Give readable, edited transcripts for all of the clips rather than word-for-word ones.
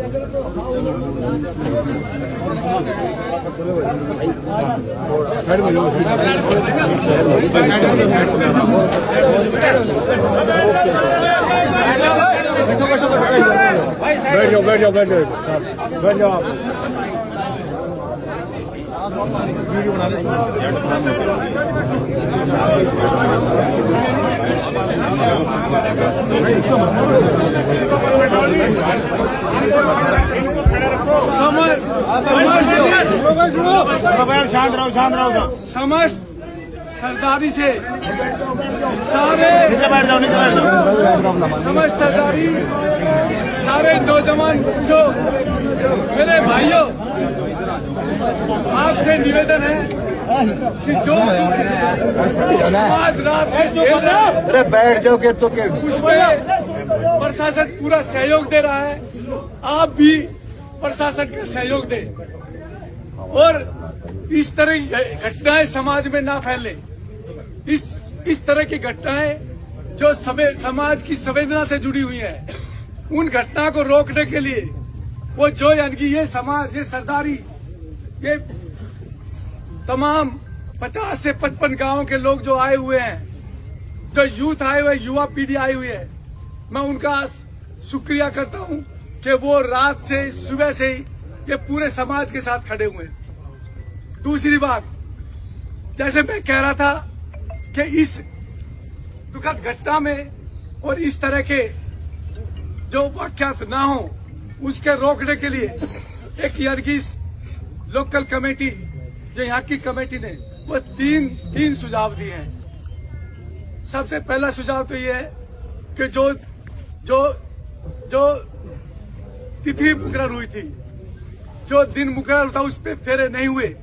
बैठ जाओ वीडियो बना ले। शांत रहो। समस्त सरदारी से सारे समस्त सरदारी सारे नौजवान बच्चों, मेरे भाइयों, आपसे निवेदन है कि जो आज रात से अरे बैठ जाओ के तो उसमें प्रशासन पूरा सहयोग दे रहा है। आप भी प्रशासन का सहयोग दें और इस तरह की घटनाएं समाज में ना फैले। इस तरह की घटनाएं जो समाज की संवेदना से जुड़ी हुई है, उन घटना को रोकने के लिए वो जो यानी कि ये समाज, ये सरदारी, ये तमाम 50 से 55 गांवों के लोग जो आए हुए हैं, जो यूथ आए हुए, युवा पीढ़ी आई हुई है, मैं उनका शुक्रिया करता हूं कि वो रात से सुबह से ही ये पूरे समाज के साथ खड़े हुए हैं। दूसरी बात, जैसे मैं कह रहा था कि इस दुखद घटना में और इस तरह के जो वाकयात ना हो, उसके रोकने के लिए एक यानी कि लोकल कमेटी, जो यहाँ की कमेटी ने वो तीन सुझाव दिए हैं। सबसे पहला सुझाव तो ये है कि जो तिथि मुकर्रर हुई थी, जो दिन मुकर्रर था, उस पर फेरे नहीं हुए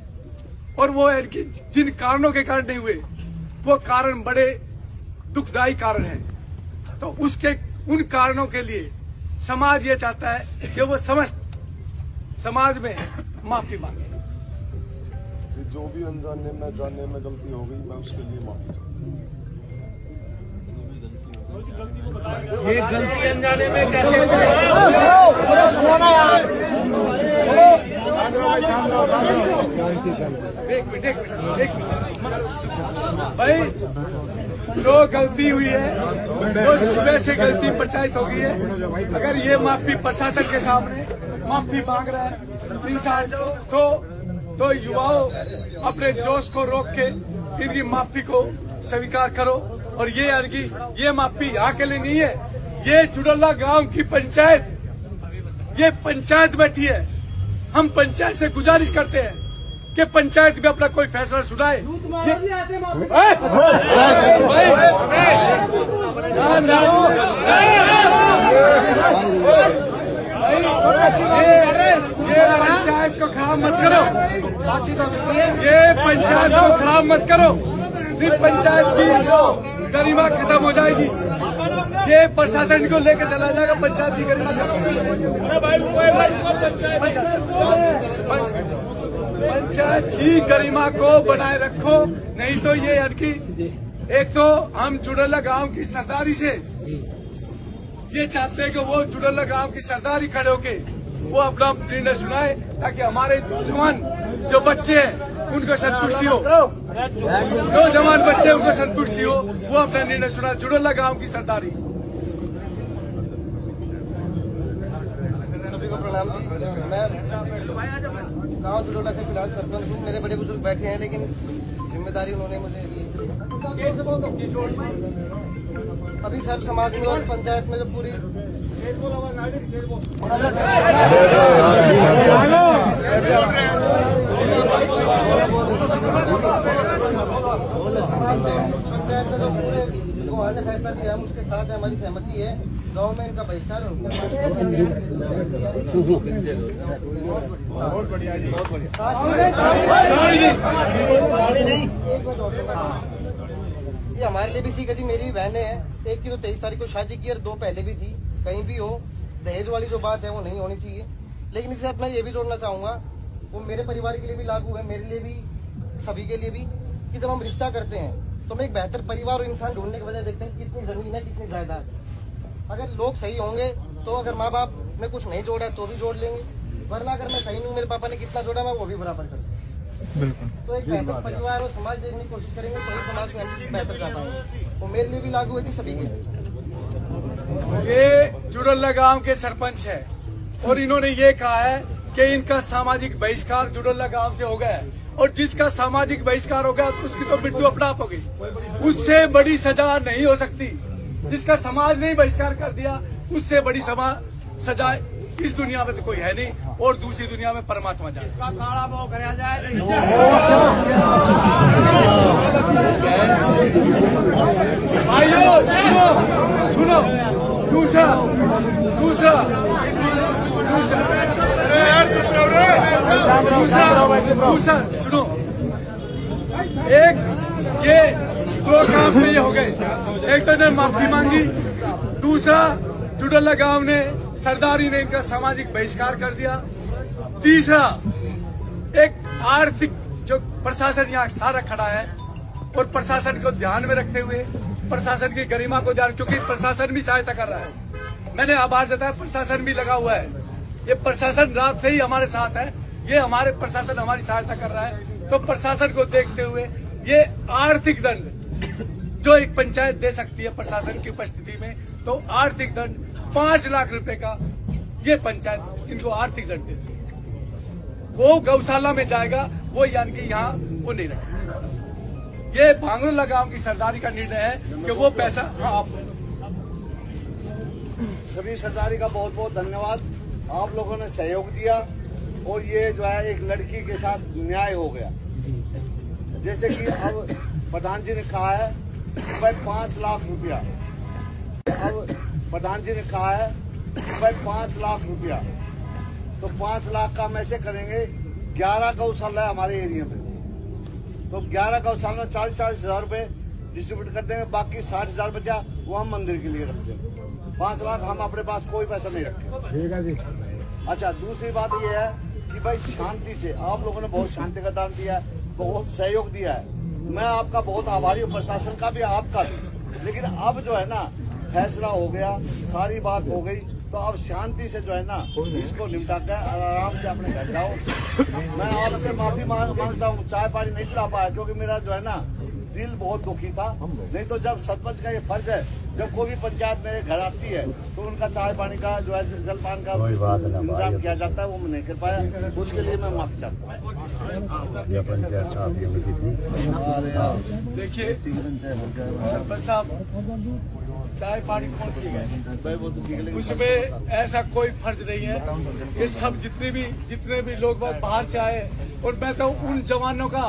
और वो कि जिन कारणों के कारण नहीं हुए, वो कारण बड़े दुखदायी कारण हैं। तो उन कारणों के लिए समाज ये चाहता है कि वो समस्त समाज में माफी मांगे। जो भी अनजाने में जानने में गलती हो गई, मैं उसके लिए माफी चाहता हूँ। ये गलती अनजाने में कैसे एक मिनट भाई, जो गलती हुई है वो सुबह से गलती प्रचारित हो गई है। अगर ये माफी प्रशासन के सामने माफी मांग रहा है इंसान, तो युवाओं अपने जोश को रोक के इनकी माफी को स्वीकार करो। और ये यानी कि ये माफी यहाँ के लिए नहीं है, ये जुड़ला गांव की पंचायत, ये पंचायत बैठी है। हम पंचायत से गुजारिश करते हैं कि पंचायत में अपना कोई फैसला सुनाए। ये पंचायत को खराब मत करो, ये पंचायत को खराब मत करो। इस पंचायत की गरिमा खत्म हो जाएगी, ये प्रशासन को लेकर चला जाएगा। पंचायत की गरिमा पंचायत की गरिमा को बनाए रखो, नहीं तो ये यानी कि एक तो हम जुड़ला गांव की सरदारी से ये चाहते हैं कि वो जुड़ला गांव की सरदारी खड़े होके वो अपना निर्णय सुनाए, ताकि हमारे नौजवान जो बच्चे हैं उनको संतुष्टि हो, नौजवान बच्चे उनको संतुष्टि हो, वो अपना निर्णय सुना। जुड़ला गांव की सरदारी। सभी को प्रणाम जी। मैं गांव जुड़ोला से फिलहाल सरपंच हूँ। मेरे बड़े बुजुर्ग बैठे हैं, लेकिन जिम्मेदारी उन्होंने मुझे दी। अभी सब समाज में और पंचायत में जो पूरी पंचायत में जो पूरे ने फैसला किया, हम उसके साथ हमारी सहमति है। गांव में इनका बहिष्कार ये हमारे लिए भी सीख है जी। मेरी भी बहनें हैं, एक की तो 23 तारीख को शादी की और 2 पहले भी थी। कहीं भी हो, दहेज वाली जो बात है वो नहीं होनी चाहिए। लेकिन इसके साथ मैं ये भी जोड़ना चाहूंगा, वो मेरे परिवार के लिए भी लागू है, मेरे लिए भी, सभी के लिए भी, कि जब हम रिश्ता करते हैं तो हम एक बेहतर परिवार और इंसान ढूंढने के बजाय देखते हैं कितनी जमीन है, कितनी जायदाद है। अगर लोग सही होंगे तो अगर माँ बाप मैं कुछ नहीं जोड़ा तो भी जोड़ लेंगे, वरना अगर मैं सही नहीं हूँ, मेरे पापा ने कितना जोड़ा मैं वो भी बराबर कर दूंगा। बिल्कुल। तो एक बेहतर परिवार और समाज देखने की कोशिश करेंगे तो ही समाज में हम बेहतर कर पाएंगे। वो मेरे लिए भी लागू हुई थी, सभी के लिए। ये जुड़ल्ला गांव के सरपंच है और इन्होंने ये कहा है कि इनका सामाजिक बहिष्कार जुड़ल्ला गांव से हो गया है, और जिसका सामाजिक बहिष्कार हो गया तो उसकी तो मृत्यु अपराध हो गई। उससे बड़ी सजा नहीं हो सकती। जिसका समाज ने बहिष्कार कर दिया उससे बड़ी सजा इस दुनिया में तो कोई है नहीं, और दूसरी दुनिया में परमात्मा जाए। भाइयों सुनो, दूसरा सुनो, एक ये दो काम पे ये हो गए। एक तो इन्होंने माफी मांगी, दूसरा जुड़ल्ला गांव ने सरदारी ने इनका सामाजिक बहिष्कार कर दिया, तीसरा एक आर्थिक जो प्रशासन यहाँ सारा खड़ा है और प्रशासन को ध्यान में रखते हुए प्रशासन की गरिमा को ध्यान, क्योंकि प्रशासन भी सहायता कर रहा है। मैंने आभार जताया, प्रशासन भी लगा हुआ है। ये प्रशासन रात से ही हमारे साथ है, ये हमारे प्रशासन हमारी सहायता कर रहा है। तो प्रशासन को देखते हुए ये आर्थिक दंड जो एक पंचायत दे सकती है प्रशासन की उपस्थिति में, तो आर्थिक दंड 5 लाख रुपए का ये पंचायत इनको आर्थिक दंड देती है। वो गौशाला में जाएगा, वो यानी कि यहाँ वो नहीं रहेगा। ये भांगरोला गांव की सरदारी का निर्णय है कि वो पैसा सभी सरदारी का बहुत बहुत धन्यवाद। आप लोगों ने सहयोग दिया और ये जो है एक लड़की के साथ न्याय हो गया। जैसे कि अब प्रधान जी ने कहा है कि भाई 5 लाख रुपया, अब प्रधान जी ने कहा है कि भाई 5 लाख रुपया, तो 5 लाख का हम ऐसे करेंगे, 11 गौशाला है हमारे एरिया में, तो 11 गौशाला में 40-40 हजार रुपए डिस्ट्रीब्यूट कर देंगे, बाकी 60,000 बचा वो हम मंदिर के लिए रख देंगे। 5 लाख हम अपने पास कोई पैसा नहीं रखें। ठीक है जी। अच्छा, दूसरी बात ये है कि भाई शांति से आप लोगों ने बहुत शांति का दान दिया है, बहुत सहयोग दिया है, मैं आपका बहुत आभारी हूँ, प्रशासन का भी आपका भी। लेकिन अब जो है ना फैसला हो गया, सारी बात हो गई, तो अब शांति से जो है ना इसको निपटा कर आराम से अपने घर जाओ। मैं आपसे माफी मांगता हूँ, चाय पानी नहीं पिला पाया क्योंकि मेरा जो है ना दिल बहुत दुखी था। नहीं तो जब सरपंच का ये फर्ज है, जब कोई भी पंचायत मेरे घर आती है तो उनका चाय पानी का जो है जलपान का इंतजाम किया जाता है, वो मैं नहीं कर पाया, उसके लिए मैं माफी चाहता हूँ। देखिए सरपंच साहब, चाय पानी कौन पी गए, उसमें ऐसा कोई फर्ज नहीं है। ये सब जितने भी लोग बाहर से आए, और मैं तो उन जवानों का,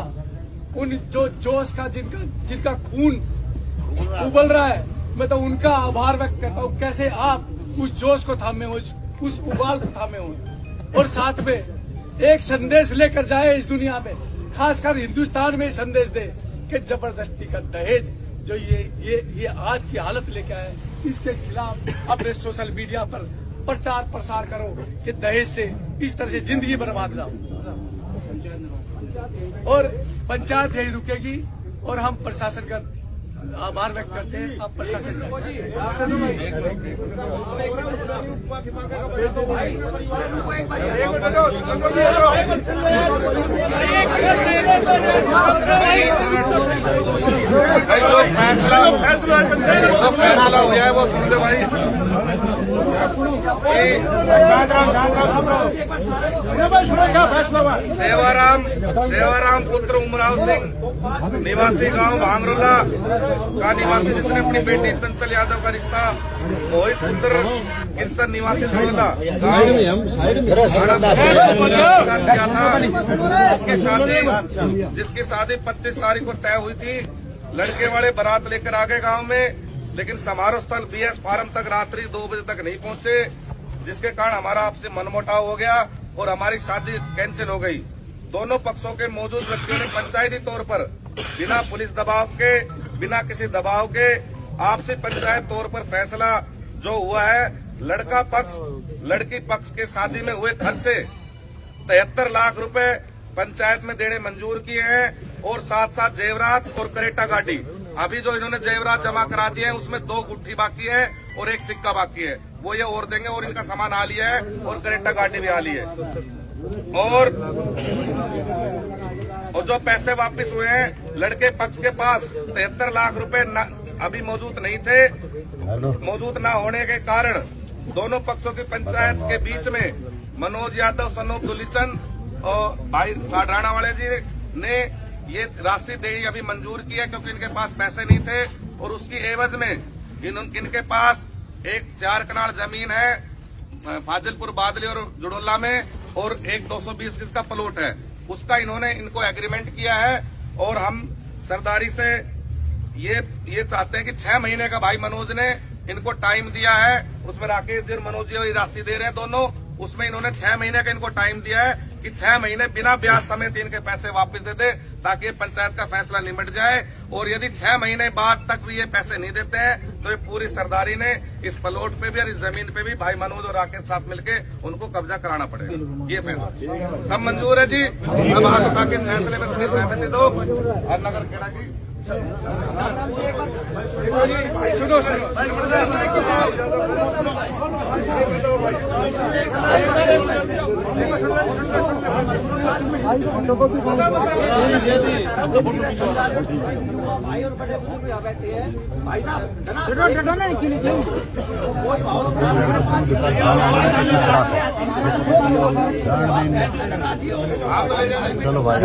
उन जो जोश का जिनका खून उबल रहा है, मैं तो उनका आभार व्यक्त करता हूँ। कैसे आप उस जोश को थामे हो, उस उबाल को थामे हो, और साथ में एक संदेश लेकर जाए इस दुनिया में, खासकर हिंदुस्तान में संदेश दे कि जबरदस्ती का दहेज जो ये आज की हालत लेके आए, इसके खिलाफ अपने सोशल मीडिया पर प्रचार प्रसार करो कि दहेज से इस तरह से जिंदगी बर्बाद ना हो। और पंचायत यही रुकेगी, और हम प्रशासन का आभार व्यक्त करते हैं। आप प्रशासन फैसला हो गया है वो सुन लो भाई। सेवाराम पुत्र उमराव सिंह निवासी गांव भांगरोला का निवासी, जिसने अपनी बेटी चंचल यादव का रिश्ता मोहित पुत्र किरसन निवासी जुड़ल्ला किया था, जिसकी शादी 25 तारीख को तय हुई थी। लड़के वाले बारात लेकर आ गए गाँव में, लेकिन समारोह स्थल BS फार्म तक रात्रि 2 बजे तक नहीं पहुंचे, जिसके कारण हमारा आपसे मनमुटाव हो गया और हमारी शादी कैंसिल हो गई। दोनों पक्षों के मौजूद व्यक्तियों ने पंचायती तौर पर बिना पुलिस दबाव के, बिना किसी दबाव के आपसी पंचायत तौर पर फैसला जो हुआ है, लड़का पक्ष लड़की पक्ष के शादी में हुए खर्चे 73 लाख रुपए पंचायत में देने मंजूर किए हैं, और साथ साथ जेवरात और करेटा गाड़ी। अभी जो इन्होंने जेवरात जमा करा दिए हैं उसमें 2 गुट्ठी बाकी है और 1 सिक्का बाकी है, वो ये और देंगे और इनका सामान आ लिया है और करेक्टा गाड़ी भी आ ली है। और जो पैसे वापस हुए हैं, लड़के पक्ष के पास 73 लाख रुपए अभी मौजूद नहीं थे। मौजूद न होने के कारण दोनों पक्षों की पंचायत के बीच में मनोज यादव, सनोप दुलीचंद और भाई साढ़ाना वाले जी ने ये राशि देनी अभी मंजूर की है, क्योंकि इनके पास पैसे नहीं थे। और उसकी एवज में इनके पास एक 4 कनाल जमीन है फाजिलपुर बादली और जुड़ोला में, और एक 220 गज का प्लॉट है, उसका इन्होंने इनको एग्रीमेंट किया है। और हम सरदारी से ये चाहते हैं कि 6 महीने का भाई मनोज ने इनको टाइम दिया है, उसमें राकेश जी और मनोज जी राशि दे रहे हैं दोनों, उसमें इन्होंने 6 महीने का इनको टाइम दिया है कि 6 महीने बिना ब्याज समेत इनके पैसे वापस दे दे, ताकि पंचायत का फैसला निमट जाए। और यदि 6 महीने बाद तक भी ये पैसे नहीं देते हैं तो ये पूरी सरदारी ने इस प्लॉट पे भी और इस जमीन पे भी भाई मनोज और राकेश साथ मिलके उनको कब्जा कराना पड़ेगा। ये फैसला सब मंजूर है जी। अब हाथ उठा के फैसले में अपनी सहमति दो। और नगर खेड़ा की सुनो भाई और बड़े बुजुर्ग यहाँ बैठे हैं, भाई साहब चलो भाई